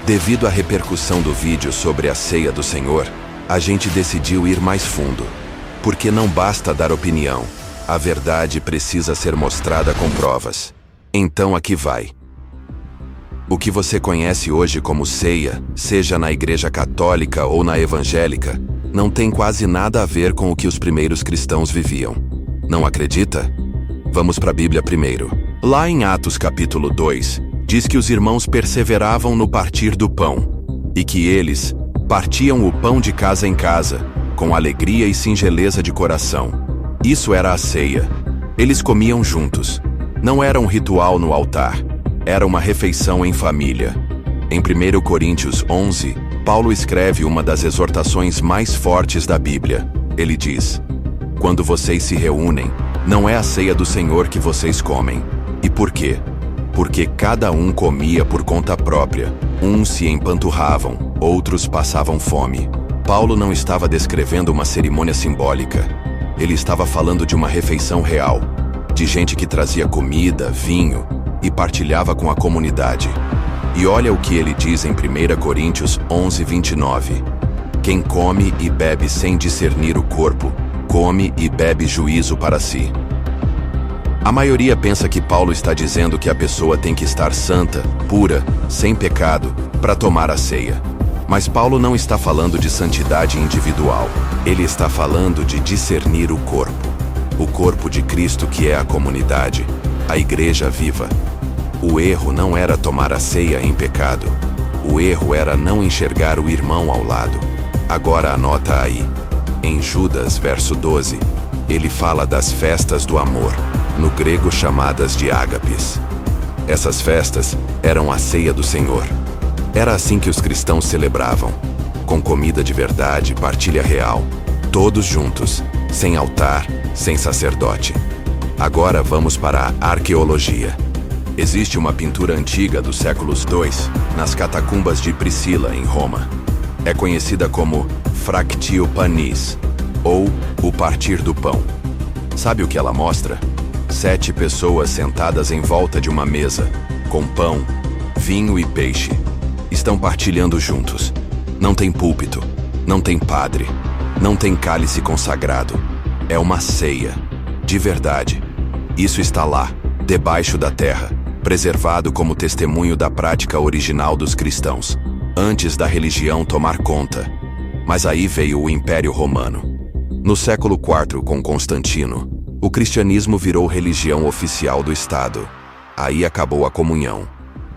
Devido à repercussão do vídeo sobre a ceia do Senhor, a gente decidiu ir mais fundo. Porque não basta dar opinião, a verdade precisa ser mostrada com provas. Então aqui vai. O que você conhece hoje como ceia, seja na Igreja Católica ou na Evangélica, não tem quase nada a ver com o que os primeiros cristãos viviam. Não acredita? Vamos para a Bíblia primeiro. Lá em Atos capítulo 2, diz que os irmãos perseveravam no partir do pão, e que eles partiam o pão de casa em casa, com alegria e singeleza de coração. Isso era a ceia. Eles comiam juntos. Não era um ritual no altar. Era uma refeição em família. Em 1 Coríntios 11, Paulo escreve uma das exortações mais fortes da Bíblia. Ele diz: quando vocês se reúnem, não é a ceia do Senhor que vocês comem. E por quê? Porque cada um comia por conta própria. Uns se empanturravam, outros passavam fome. Paulo não estava descrevendo uma cerimônia simbólica. Ele estava falando de uma refeição real, de gente que trazia comida, vinho e partilhava com a comunidade. E olha o que ele diz em 1 Coríntios 11, 29. Quem come e bebe sem discernir o corpo, come e bebe juízo para si. A maioria pensa que Paulo está dizendo que a pessoa tem que estar santa, pura, sem pecado, para tomar a ceia. Mas Paulo não está falando de santidade individual. Ele está falando de discernir o corpo de Cristo, que é a comunidade, a igreja viva. O erro não era tomar a ceia em pecado. O erro era não enxergar o irmão ao lado. Agora anota aí. Em Judas, verso 12, ele fala das festas do amor, no grego chamadas de ágapes. Essas festas eram a ceia do Senhor. Era assim que os cristãos celebravam, com comida de verdade, partilha real, todos juntos, sem altar, sem sacerdote. Agora vamos para a arqueologia. Existe uma pintura antiga dos séculos II, nas catacumbas de Priscila, em Roma. É conhecida como Fractio Panis, ou o partir do pão. Sabe o que ela mostra? 7 pessoas sentadas em volta de uma mesa, com pão, vinho e peixe. Estão partilhando juntos. Não tem púlpito, não tem padre, não tem cálice consagrado. É uma ceia, de verdade. Isso está lá, debaixo da terra, preservado como testemunho da prática original dos cristãos, antes da religião tomar conta. Mas aí veio o Império Romano. No século IV, com Constantino, o cristianismo virou religião oficial do Estado. Aí acabou a comunhão.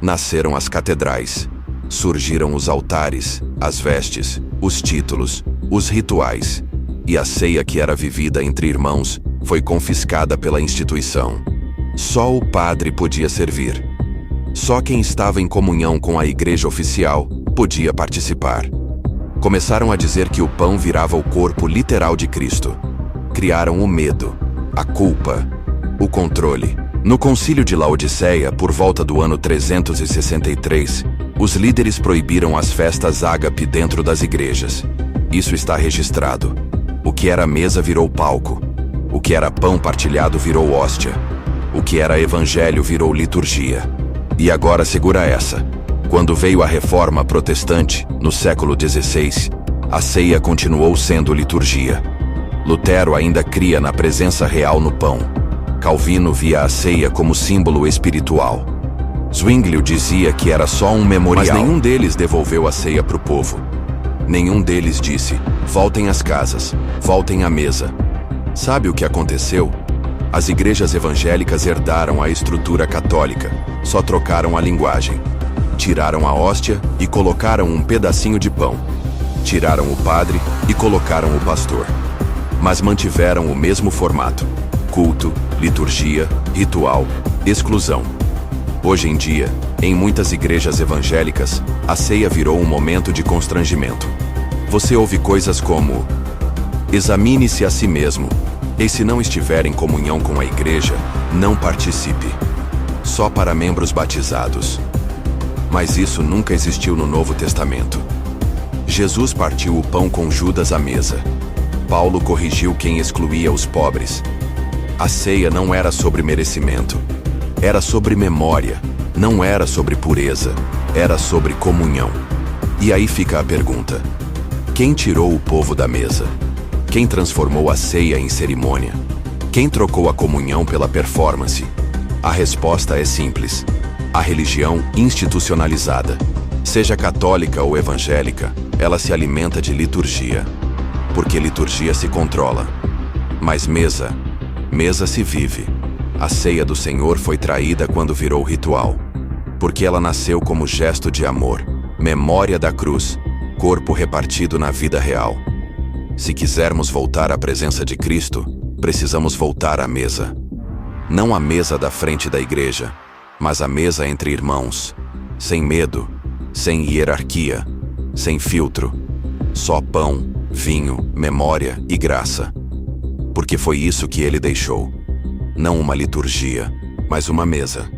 Nasceram as catedrais. Surgiram os altares, as vestes, os títulos, os rituais. E a ceia que era vivida entre irmãos foi confiscada pela instituição. Só o padre podia servir. Só quem estava em comunhão com a igreja oficial podia participar. Começaram a dizer que o pão virava o corpo literal de Cristo. Criaram o medo, a culpa, o controle. No Concílio de Laodiceia, por volta do ano 363, os líderes proibiram as festas ágape dentro das igrejas. Isso está registrado. O que era mesa virou palco. O que era pão partilhado virou hóstia. O que era evangelho virou liturgia. E agora segura essa. Quando veio a Reforma Protestante, no século XVI, a ceia continuou sendo liturgia. Lutero ainda cria na presença real no pão. Calvino via a ceia como símbolo espiritual. Zwinglio dizia que era só um memorial. Mas nenhum deles devolveu a ceia para o povo. Nenhum deles disse: voltem às casas, voltem à mesa. Sabe o que aconteceu? As igrejas evangélicas herdaram a estrutura católica, só trocaram a linguagem. Tiraram a hóstia e colocaram um pedacinho de pão. Tiraram o padre e colocaram o pastor. Mas mantiveram o mesmo formato: culto, liturgia, ritual, exclusão. Hoje em dia, em muitas igrejas evangélicas, a ceia virou um momento de constrangimento. Você ouve coisas como: examine-se a si mesmo, e se não estiver em comunhão com a igreja, não participe. Só para membros batizados. Mas isso nunca existiu no Novo Testamento. Jesus partiu o pão com Judas à mesa. Paulo corrigiu quem excluía os pobres. A ceia não era sobre merecimento. Era sobre memória. Não era sobre pureza, era sobre comunhão. E aí fica a pergunta: quem tirou o povo da mesa? Quem transformou a ceia em cerimônia? Quem trocou a comunhão pela performance? A resposta é simples: a religião institucionalizada. Seja católica ou evangélica, ela se alimenta de liturgia. Porque liturgia se controla. Mas mesa se vive. A ceia do Senhor foi traída quando virou ritual. Porque ela nasceu como gesto de amor, memória da cruz, corpo repartido na vida real. Se quisermos voltar à presença de Cristo, precisamos voltar à mesa. Não à mesa da frente da igreja, mas à mesa entre irmãos, sem medo, sem hierarquia, sem filtro, só pão, vinho, memória e graça. Porque foi isso que ele deixou. Não uma liturgia, mas uma mesa.